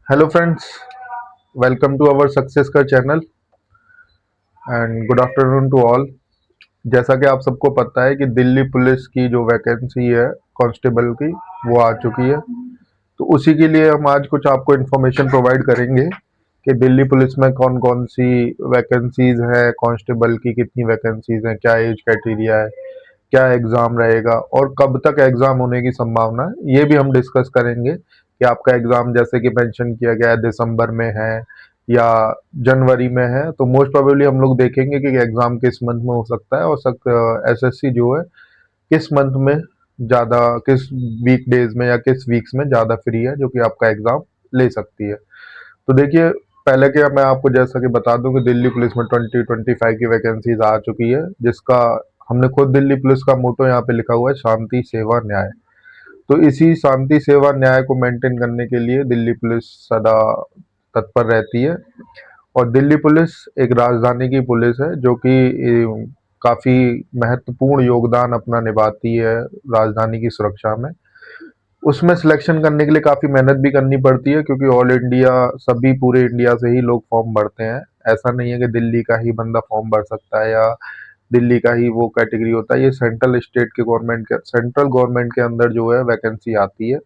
Hello friends, welcome to our success का channel and good afternoon to all. जैसा कि आप सबको पता है कि दिल्ली पुलिस की जो वैकेंसी है कांस्टेबल की, वो आ चुकी है। तो उसी के लिए हम आज कुछ आपको इन्फॉर्मेशन प्रोवाइड करेंगे कि दिल्ली पुलिस में कौन कौन सी वैकेंसीज है, कांस्टेबल की कितनी वैकेंसीज हैं, क्या एज क्राइटेरिया है, क्या एग्ज़ाम रहेगा और कब तक एग्ज़ाम होने की संभावना है, ये भी हम डिस्कस करेंगे कि आपका एग्ज़ाम जैसे कि मेंशन किया गया है दिसंबर में है या जनवरी में है। तो मोस्ट प्रोबेबली हम लोग देखेंगे कि एग्ज़ाम किस मंथ में हो सकता है और एसएससी जो है किस मंथ में ज़्यादा, किस वीक डेज में या किस वीक्स में ज़्यादा फ्री है जो कि आपका एग्ज़ाम ले सकती है। तो देखिए, पहले क्या मैं आपको जैसा कि बता दूं कि दिल्ली पुलिस में 2025 की वैकेंसीज आ चुकी है, जिसका हमने खुद दिल्ली पुलिस का मोटो यहाँ पे लिखा हुआ है, शांति सेवा न्याय। तो इसी शांति सेवा न्याय को मेंटेन करने के लिए दिल्ली पुलिस सदा तत्पर रहती है। और दिल्ली पुलिस एक राजधानी की पुलिस है जो कि काफ़ी महत्वपूर्ण योगदान अपना निभाती है राजधानी की सुरक्षा में। उसमें सिलेक्शन करने के लिए काफ़ी मेहनत भी करनी पड़ती है, क्योंकि ऑल इंडिया, सभी पूरे इंडिया से ही लोग फॉर्म भरते हैं। ऐसा नहीं है कि दिल्ली का ही बंदा फॉर्म भर सकता है या दिल्ली का ही वो कैटेगरी होता है। ये सेंट्रल गवर्नमेंट के अंदर जो है वैकेंसी आती है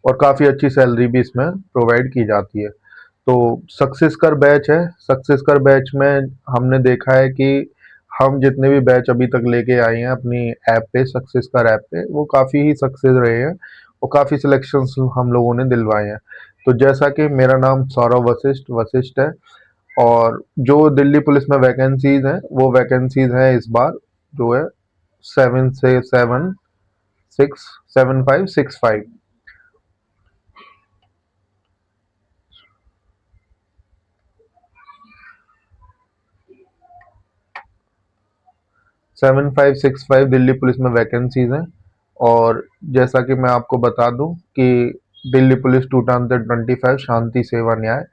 और काफ़ी अच्छी सैलरी भी इसमें प्रोवाइड की जाती है। तो सक्सेस कर बैच है। सक्सेस कर बैच में हमने देखा है कि हम जितने भी बैच अभी तक लेके आए हैं अपनी ऐप पे, सक्सेस कर ऐप पे, वो काफ़ी ही सक्सेस रहे हैं और काफ़ी सिलेक्शंस हम लोगों ने दिलवाए हैं। तो जैसा कि मेरा नाम सौरभ वशिष्ठ वशिष्ठ है, और जो दिल्ली पुलिस में वैकेंसीज हैं वो वैकेंसीज हैं इस बार जो है 7 से 7 6 7565। 7565 दिल्ली पुलिस में वैकेंसीज हैं। और जैसा कि मैं आपको बता दूं कि दिल्ली पुलिस 2025 शांति सेवा न्याय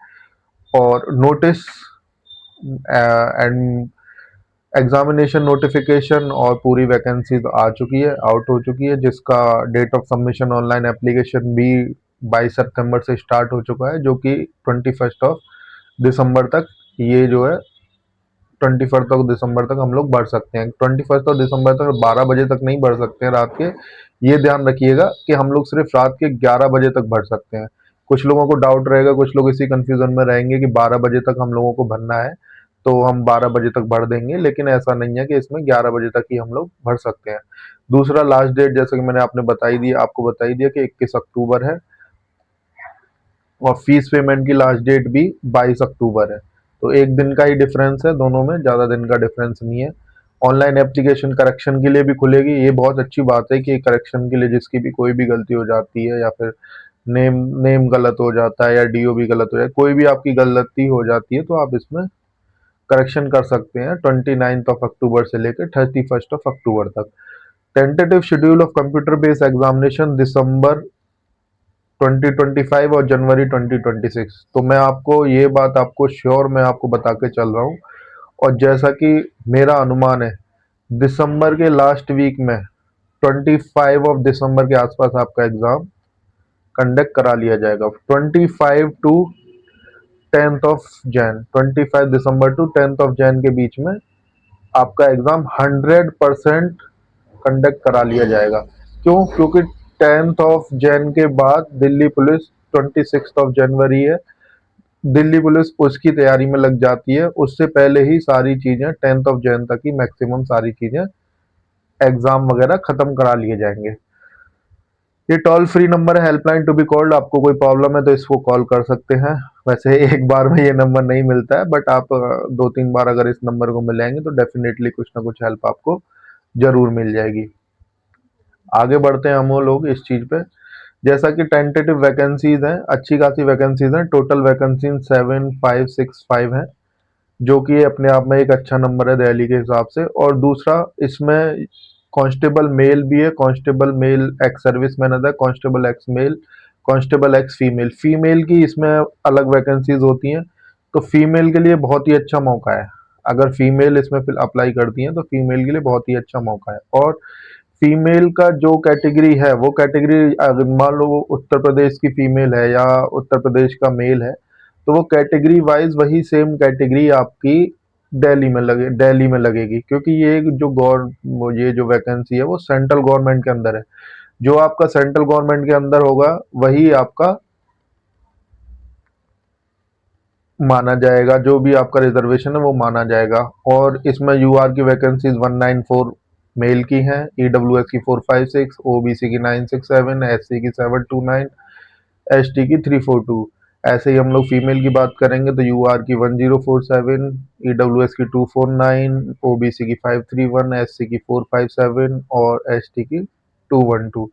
और नोटिस एंड एग्जामिनेशन नोटिफिकेशन और पूरी वैकेंसी तो आ चुकी है, आउट हो चुकी है, जिसका date of submission online application भी 22 सितंबर से स्टार्ट हो चुका है, जो कि 21 दिसंबर तक, ये जो है 21 दिसंबर तक हम लोग बढ़ सकते हैं। 21 दिसंबर तक 12 बजे तक नहीं बढ़ सकते हैं रात के। ये ध्यान रखिएगा कि हम लोग सिर्फ रात के 11 बजे तक भर सकते हैं। कुछ लोगों को डाउट रहेगा, कुछ लोग इसी कंफ्यूजन में रहेंगे कि 12 बजे तक हम लोगों को भरना है तो हम 12 बजे तक भर देंगे, लेकिन ऐसा नहीं है कि इसमें 11 बजे तक ही हम लोग भर सकते हैं। दूसरा, लास्ट डेट जैसे कि मैंने आपको बताई दिया कि 21 अक्टूबर है, और फीस पेमेंट की लास्ट डेट भी 22 अक्टूबर है। तो एक दिन का ही डिफरेंस है दोनों में, ज़्यादा दिन का डिफरेंस नहीं है। ऑनलाइन एप्लीकेशन करेक्शन के लिए भी खुलेगी। ये बहुत अच्छी बात है कि करेक्शन के लिए जिसकी भी कोई भी गलती हो जाती है, या फिर नेम नेम गलत हो जाता है या डीओ भी गलत हो जाए, कोई भी आपकी गलती हो जाती है तो आप इसमें करेक्शन कर सकते हैं 29 अक्टूबर से लेकर 31 अक्टूबर तक। Tentative schedule of computer based examination दिसंबर 2025 और जनवरी 2026। तो मैं आपको ये बात, आपको श्योर मैं आपको बता के चल रहा हूँ, और जैसा कि मेरा अनुमान है, दिसंबर के लास्ट वीक में 25 दिसंबर के आसपास आपका एग्जाम कंडक्ट करा लिया जाएगा। 25 के बीच में आपका एग्जाम 100% कंडक्ट करा लिया जाएगा। क्यों? क्योंकि 10 के बाद दिल्ली पुलिस 26 जनवरी है, दिल्ली पुलिस उसकी तैयारी में लग जाती है। उससे पहले ही सारी चीज़ें 10 तक ही मैक्सिमम सारी चीज़ें, एग्ज़ाम वगैरह ख़त्म करा लिए जाएंगे। ये टोल फ्री नंबर है, हेल्पलाइन टू बी कॉल्ड। आपको कोई प्रॉब्लम है तो इसको कॉल कर सकते हैं। वैसे एक बार में ये नंबर नहीं मिलता है, बट आप 2-3 बार अगर इस नंबर को मिलाएंगे तो डेफिनेटली कुछ ना कुछ हेल्प आपको ज़रूर मिल जाएगी। आगे बढ़ते हैं हम वो लोग इस चीज़ पे। जैसा कि टेंटेटिव वैकेंसीज हैं, अच्छी खासी वैकेंसीज हैं। टोटल वैकेंसी 7565 है, जो कि अपने आप में एक अच्छा नंबर है दिल्ली के हिसाब से। और दूसरा, इसमें कांस्टेबल मेल भी है, constable male ex service man है, constable ex male, constable ex female. Female की इसमें अलग वैकेंसीज होती हैं, तो फीमेल के लिए बहुत ही अच्छा मौका है। अगर फीमेल इसमें फिर अप्लाई करती हैं तो फीमेल के लिए बहुत ही अच्छा मौका है। और फीमेल का जो कैटेगरी है वो कैटेगरी, अगर मान लो वो उत्तर प्रदेश की फीमेल है या उत्तर प्रदेश का मेल है, तो वो कैटेगरी वाइज वही सेम कैटेगरी आपकी दिल्ली में लगेगी, क्योंकि ये जो वैकेंसी है वो सेंट्रल गवर्नमेंट के अंदर है। जो आपका सेंट्रल गवर्नमेंट के अंदर होगा वही आपका माना जाएगा, जो भी आपका रिजर्वेशन है वो माना जाएगा। और इसमें यूआर की वैकेंसीज 194 मेल की हैं, ईडब्ल्यूएस की 456, ओबीसी की 967, एससी की 729, एसटी की 342। ऐसे ही हम लोग फीमेल की बात करेंगे तो यूआर की 1047, ईडब्ल्यूएस की 249, ओबीसी की 531, एससी की 457 और एसटी की 212।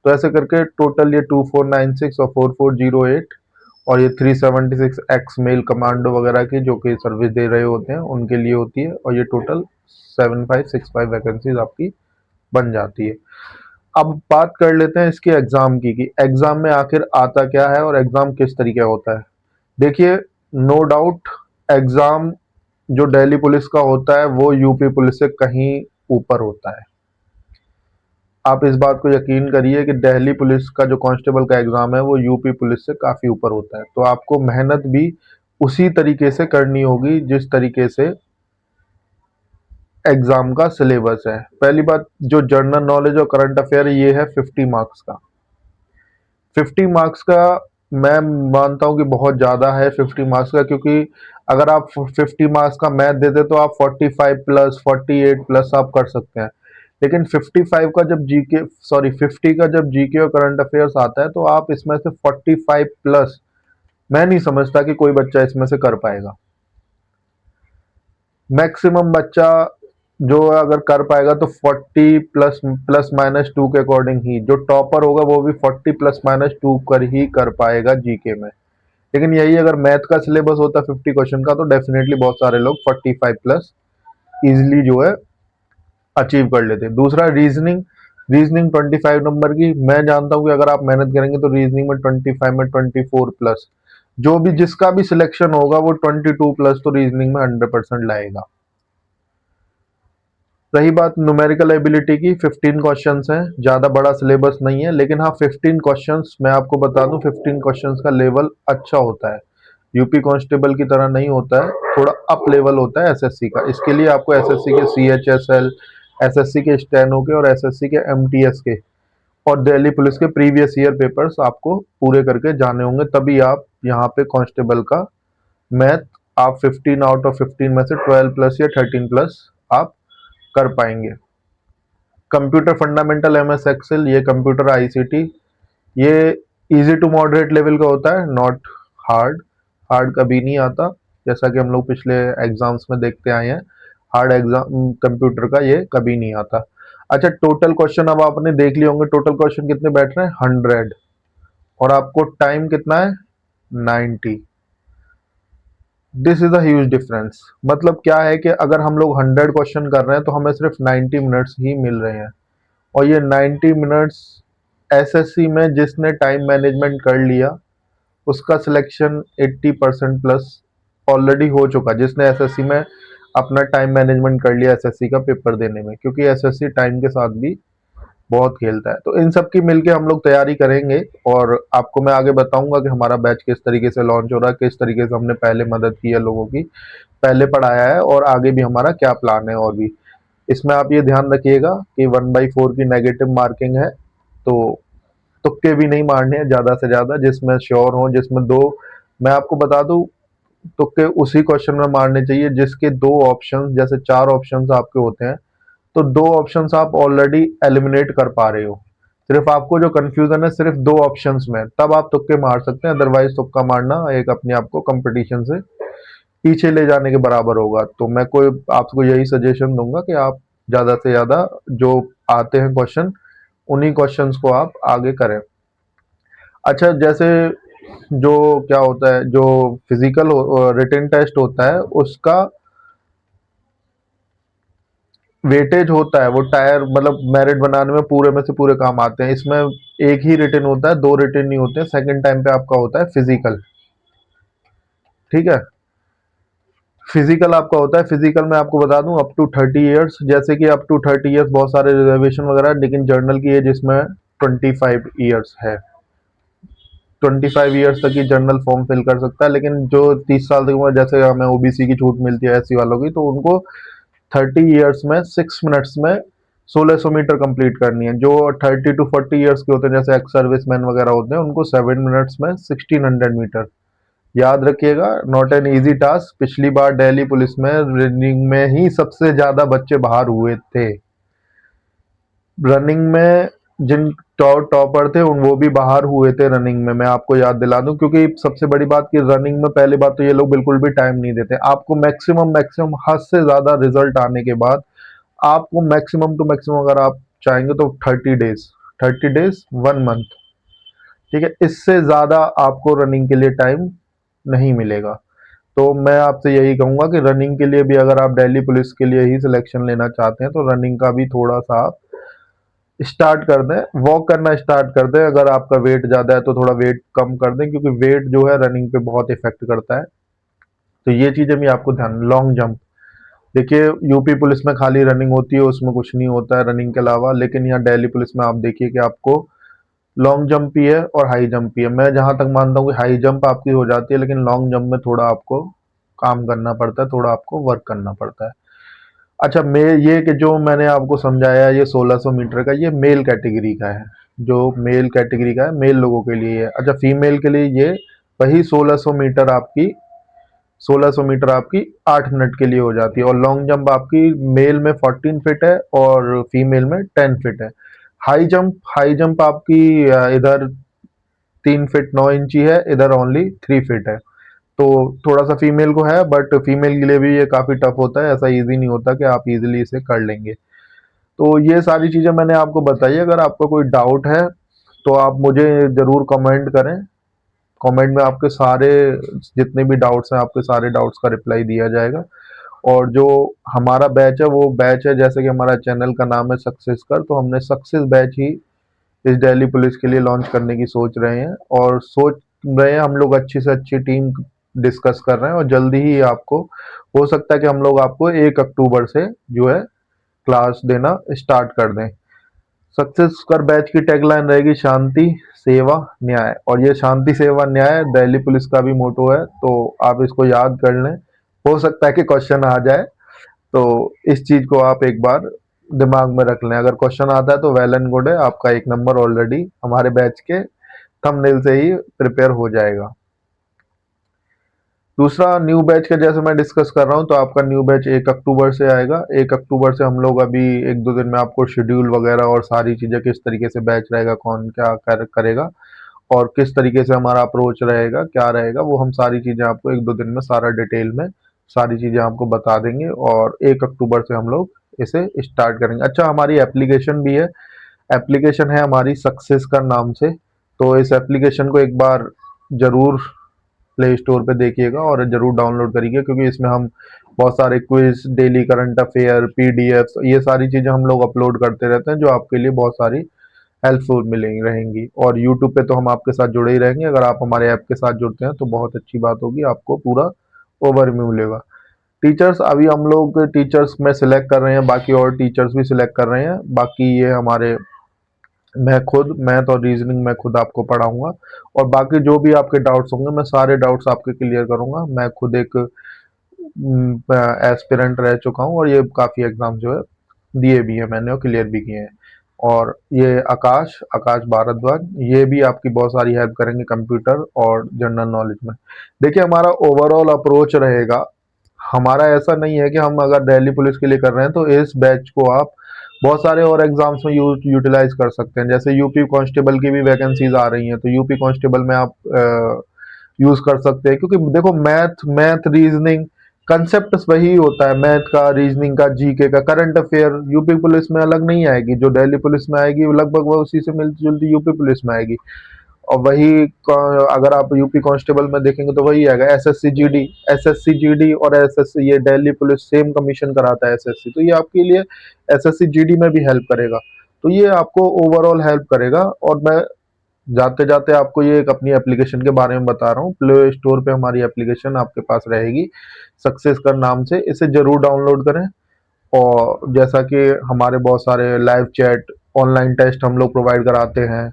तो ऐसे करके टोटल ये 2496 और 4408 और ये 376 एक्स मेल कमांडो वगैरह की जो कि सर्विस दे रहे होते हैं उनके लिए होती है, और ये टोटल 7565 वैकेंसीज आपकी बन जाती है। अब बात कर लेते हैं इसके एग्जाम की, कि एग्जाम में आखिर आता क्या है और एग्जाम किस तरीके होता है। देखिए, नो डाउट एग्जाम जो दिल्ली पुलिस का होता है वो यूपी पुलिस से कहीं ऊपर होता है। आप इस बात को यकीन करिए कि दिल्ली पुलिस का जो कांस्टेबल का एग्जाम है वो यूपी पुलिस से काफी ऊपर होता है। तो आपको मेहनत भी उसी तरीके से करनी होगी जिस तरीके से एग्जाम का सिलेबस है। पहली बात, जो जनरल नॉलेज और करंट अफेयर ये है 50 मार्क्स का। 50 मार्क्स का मैं मानता हूं कि बहुत ज्यादा है 50 मार्क्स का, क्योंकि अगर आप 50 मार्क्स का मैथ देते तो आप 45 प्लस 48 प्लस आप कर सकते हैं। लेकिन 55 का जब जीके, सॉरी 50 का जब जीके और करंट अफेयर्स आता है तो आप इसमें से 45 प्लस, मैं नहीं समझता कि कोई बच्चा इसमें से कर पाएगा। मैक्सिमम बच्चा जो अगर कर पाएगा तो 40 प्लस प्लस माइनस 2 के अकॉर्डिंग ही, जो टॉपर होगा वो भी 40 प्लस माइनस 2 कर ही कर पाएगा जीके में। लेकिन यही अगर मैथ का सिलेबस होता 50 क्वेश्चन का तो डेफिनेटली बहुत सारे लोग 45 प्लस इजिली जो है अचीव कर लेते। दूसरा, रीजनिंग। रीजनिंग 25 नंबर की, मैं जानता हूं कि अगर आप मेहनत करेंगे तो रीजनिंग में 25 में 24 प्लस, जो भी जिसका भी सिलेक्शन होगा वो 22 प्लस तो रीजनिंग में 100% लाएगा। रही बात न्यूमेरिकल एबिलिटी की, 15 क्वेश्चंस हैं, ज़्यादा बड़ा सिलेबस नहीं है, लेकिन हाँ 15 क्वेश्चंस मैं आपको बता दूं 15 क्वेश्चंस का लेवल अच्छा होता है। यूपी कांस्टेबल की तरह नहीं होता है, थोड़ा अप लेवल होता है एसएससी का। इसके लिए आपको एसएससी के सीएचएसएल, एसएससी के स्टेनो के और एसएससी के एमटीएस के और दिल्ली पुलिस के प्रीवियस ईयर पेपर्स आपको पूरे करके जाने होंगे, तभी आप यहाँ पे कांस्टेबल का मैथ आप 15 आउट ऑफ 15 में से 12 प्लस या 13 प्लस आप कर पाएंगे। कंप्यूटर फंडामेंटल, एमएस एक्सेल, ये कंप्यूटर आईसीटी, ये इजी टू मॉडरेट लेवल का होता है, नॉट हार्ड। हार्ड कभी नहीं आता, जैसा कि हम लोग पिछले एग्जाम्स में देखते आए हैं। हार्ड एग्जाम कंप्यूटर का ये कभी नहीं आता। अच्छा, टोटल क्वेश्चन अब आपने देख लिए होंगे, टोटल क्वेश्चन कितने बैठ रहे हैं 100, और आपको टाइम कितना है 90। This is a huge difference. मतलब क्या है कि अगर हम लोग 100 क्वेश्चन कर रहे हैं तो हमें सिर्फ 90 मिनट्स ही मिल रहे हैं, और ये 90 मिनट्स एसएससी में जिसने टाइम मैनेजमेंट कर लिया उसका सिलेक्शन 80% प्लस ऑलरेडी हो चुका, जिसने एसएससी में अपना टाइम मैनेजमेंट कर लिया एसएससी का पेपर देने में, क्योंकि एसएससी टाइम के साथ भी बहुत खेलता है। तो इन सब की मिलके हम लोग तैयारी करेंगे, और आपको मैं आगे बताऊंगा कि हमारा बैच किस तरीके से लॉन्च हो रहा है, किस तरीके से हमने पहले मदद की है लोगों की, पहले पढ़ाया है, और आगे भी हमारा क्या प्लान है। और भी इसमें आप ये ध्यान रखिएगा कि 1/4 की नेगेटिव मार्किंग है, तो तुक्के भी नहीं मारने हैं ज़्यादा से ज़्यादा, जिसमें श्योर हो, जिसमें दो, मैं आपको बता दूं, तुक्के उसी क्वेश्चन में मारने चाहिए जिसके दो ऑप्शन, जैसे 4 ऑप्शंस आपके होते हैं तो 2 ऑप्शंस आप ऑलरेडी एलिमिनेट कर पा रहे हो, सिर्फ आपको जो कंफ्यूजन है सिर्फ 2 ऑप्शंस में, तब आप तुक्के मार सकते हैं। अदरवाइज तुक्का मारना एक अपने आप को कंपटीशन से पीछे ले जाने के बराबर होगा। तो मैं कोई आपको यही सजेशन दूंगा कि आप ज़्यादा से ज़्यादा जो आते हैं क्वेश्चन उन्हीं क्वेश्चंस को आप आगे करें। अच्छा, जैसे जो क्या होता है, जो फिजिकल रिटन टेस्ट होता है उसका वेटेज होता है, वो टायर मतलब मेरिट बनाने में पूरे में से पूरे काम आते हैं। इसमें एक ही रिटन होता है, 2 रिटन नहीं होते हैं। सेकंड टाइम पे आपका होता है फिजिकल, ठीक है। फिजिकल आपका होता है, फिजिकल में आपको बता दूं अप टू 30 ईयर्स, जैसे कि अप टू 30 ईयर्स बहुत सारे रिजर्वेशन वगैरह, लेकिन जर्नल की एज इसमें 25 ईयर्स है। 25 ईयर्स तक ही जनरल फॉर्म फिल कर सकता है, लेकिन जो 30 साल तक उम्र, जैसे हमें ओबीसी की छूट मिलती है एससी वालों की, तो उनको 30 ईयर्स में 6 मिनट्स में 1600 मीटर कंप्लीट करनी है। जो 30 to 40 ईयर्स के होते हैं, जैसे एक्स सर्विस मैन वगैरह होते हैं, उनको 7 मिनट्स में 1600 मीटर। याद रखिएगा, नॉट एन इजी टास्क। पिछली बार दिल्ली पुलिस में रनिंग में ही सबसे ज्यादा बच्चे बाहर हुए थे। रनिंग में जिन टॉपर थे उन वो भी बाहर हुए थे रनिंग में, मैं आपको याद दिला दूं। क्योंकि सबसे बड़ी बात कि रनिंग में पहली बात तो ये लोग बिल्कुल भी टाइम नहीं देते आपको। मैक्सिमम हद से ज्यादा रिजल्ट आने के बाद आपको मैक्सिमम टू मैक्सिमम, अगर आप चाहेंगे तो 30 डेज, 30 डेज 1 मंथ, ठीक है। इससे ज्यादा आपको रनिंग के लिए टाइम नहीं मिलेगा। तो मैं आपसे यही कहूंगा कि रनिंग के लिए भी अगर आप दिल्ली पुलिस के लिए ही सिलेक्शन लेना चाहते हैं तो रनिंग का भी थोड़ा सा आप स्टार्ट कर दें, वॉक करना स्टार्ट कर दें। अगर आपका वेट ज़्यादा है तो थोड़ा वेट कम कर दें, क्योंकि वेट जो है रनिंग पे बहुत इफेक्ट करता है। तो ये चीज़ें भी आपको ध्यान। लॉन्ग जंप, देखिए यूपी पुलिस में खाली रनिंग होती है, उसमें कुछ नहीं होता है रनिंग के अलावा, लेकिन यहाँ दिल्ली पुलिस में आप देखिए कि आपको लॉन्ग जंप भी है और हाई जंप भी है। मैं जहां तक मानता हूँ कि हाई जंप आपकी हो जाती है, लेकिन लॉन्ग जंप में थोड़ा आपको काम करना पड़ता है, थोड़ा आपको वर्क करना पड़ता है। अच्छा, मैं ये कि जो मैंने आपको समझाया ये 1600 मीटर का, ये मेल कैटेगरी का है। जो मेल कैटेगरी का है, मेल लोगों के लिए है। अच्छा, फीमेल के लिए ये वही 1600 मीटर आपकी 8 मिनट के लिए हो जाती है। और लॉन्ग जंप आपकी मेल में 14 फीट है और फीमेल में 10 फीट है। हाई जंप आपकी इधर 3 फीट 9 इंची है, इधर ओनली 3 फीट है। तो थोड़ा सा फीमेल को है, बट फीमेल के लिए भी ये काफी टफ होता है, ऐसा इजी नहीं होता कि आप इजीली इसे कर लेंगे। तो ये सारी चीजें मैंने आपको बताई। अगर आपका कोई डाउट है तो आप मुझे जरूर कमेंट करें। कमेंट में आपके सारे जितने भी डाउट्स हैं, आपके सारे डाउट्स का रिप्लाई दिया जाएगा। और जो हमारा बैच है वो बैच है, जैसे कि हमारा चैनल का नाम है सक्सेस कर, तो हमने सक्सेस बैच ही इस दिल्ली पुलिस के लिए लॉन्च करने की सोच रहे हैं। और सोच रहे हैं हम लोग, अच्छी से अच्छी टीम डिस्कस कर रहे हैं, और जल्दी ही आपको हो सकता है कि हम लोग आपको 1 अक्टूबर से जो है क्लास देना स्टार्ट कर दें। सक्सेस कर बैच की टैगलाइन रहेगी शांति सेवा न्याय, और ये शांति सेवा न्याय दिल्ली पुलिस का भी मोटो है, तो आप इसको याद कर लें। हो सकता है कि क्वेश्चन आ जाए, तो इस चीज को आप एक बार दिमाग में रख लें। अगर क्वेश्चन आता है तो वेल एंड गुड है, आपका एक नंबर ऑलरेडी हमारे बैच के थंबनेल से ही प्रिपेयर हो जाएगा। दूसरा, न्यू बैच का जैसे मैं डिस्कस कर रहा हूँ, तो आपका न्यू बैच 1 अक्टूबर से आएगा। 1 अक्टूबर से हम लोग अभी 1-2 दिन में आपको शेड्यूल वगैरह और सारी चीज़ें, किस तरीके से बैच रहेगा, कौन क्या करेगा और किस तरीके से हमारा अप्रोच रहेगा, क्या रहेगा, वो हम सारी चीज़ें आपको 1-2 दिन में सारा डिटेल में सारी चीज़ें आपको बता देंगे। और 1 अक्टूबर से हम लोग इसे स्टार्ट करेंगे। अच्छा, हमारी एप्लीकेशन भी है। एप्लीकेशन है हमारी सक्सेस का नाम से। तो इस एप्लीकेशन को एक बार जरूर प्ले स्टोर पे देखिएगा और जरूर डाउनलोड करिएगा, क्योंकि इसमें हम बहुत सारे quiz, daily current affair, PDF, ये सारी चीजें हम लोग अपलोड करते रहते हैं, जो आपके लिए बहुत सारी हेल्पफुल मिलेंगी रहेंगी। और यूट्यूब पे तो हम आपके साथ जुड़े ही रहेंगे। अगर आप हमारे ऐप के साथ जुड़ते हैं तो बहुत अच्छी बात होगी, आपको पूरा ओवरव्यू मिलेगा। टीचर्स, अभी हम लोग टीचर्स में सिलेक्ट कर रहे हैं, बाकी और टीचर्स भी सिलेक्ट कर रहे हैं। बाकी ये हमारे, मैं खुद मैथ और रीजनिंग मैं खुद आपको पढ़ाऊंगा, और बाकी जो भी आपके डाउट्स होंगे मैं सारे डाउट्स आपके क्लियर करूंगा। मैं खुद एक एस्पिरेंट रह चुका हूँ, और ये काफ़ी एग्जाम जो है दिए भी हैं मैंने और क्लियर भी किए हैं। और ये आकाश आकाश भारद्वाज, ये भी आपकी बहुत सारी हेल्प करेंगे कंप्यूटर और जनरल नॉलेज में। देखिए, हमारा ओवरऑल अप्रोच रहेगा, हमारा ऐसा नहीं है कि हम अगर दिल्ली पुलिस के लिए कर रहे हैं तो इस बैच को आप बहुत सारे और एग्जाम्स में यूटिलाइज कर सकते हैं। जैसे यूपी कांस्टेबल की भी वैकेंसीज आ रही हैं, तो यूपी कांस्टेबल में आप यूज कर सकते हैं। क्योंकि देखो, मैथ मैथ रीजनिंग कंसेप्ट वही होता है, मैथ का, रीजनिंग का, जीके का। करंट अफेयर यूपी पुलिस में अलग नहीं आएगी, जो दिल्ली पुलिस में आएगी वो लगभग वो उसी से मिलती जुलती यूपी पुलिस में आएगी। और वही अगर आप यूपी कांस्टेबल में देखेंगे तो वही आएगा। एसएससी जीडी और एसएससी, ये दिल्ली पुलिस सेम कमीशन कराता है एसएससी, तो ये आपके लिए एसएससी जीडी में भी हेल्प करेगा। तो ये आपको ओवरऑल हेल्प करेगा। और मैं जाते जाते आपको ये एक अपनी एप्लीकेशन के बारे में बता रहा हूँ। प्ले स्टोर पे हमारी एप्लीकेशन आपके पास रहेगी, सक्सेस कर नाम से। इसे जरूर डाउनलोड करें। और जैसा कि हमारे बहुत सारे लाइव चैट, ऑनलाइन टेस्ट हम लोग प्रोवाइड कराते हैं,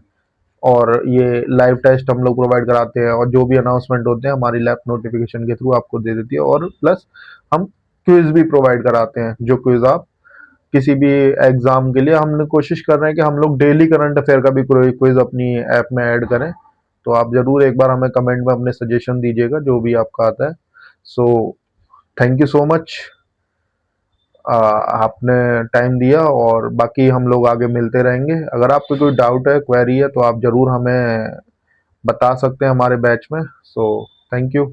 और ये लाइव टेस्ट हम लोग प्रोवाइड कराते हैं, और जो भी अनाउंसमेंट होते हैं हमारी लैब नोटिफिकेशन के थ्रू आपको दे देती है। और प्लस हम क्विज भी प्रोवाइड कराते हैं, जो क्विज आप किसी भी एग्जाम के लिए, हम कोशिश कर रहे हैं कि हम लोग डेली करंट अफेयर का भी कोई क्विज अपनी ऐप में ऐड करें। तो आप जरूर एक बार हमें कमेंट में अपने सजेशन दीजिएगा जो भी आपका आता है। So thank you so much, आपने टाइम दिया, और बाकी हम लोग आगे मिलते रहेंगे। अगर आपको कोई डाउट है, क्वेरी है, तो आप जरूर हमें बता सकते हैं हमारे बैच में। So thank you.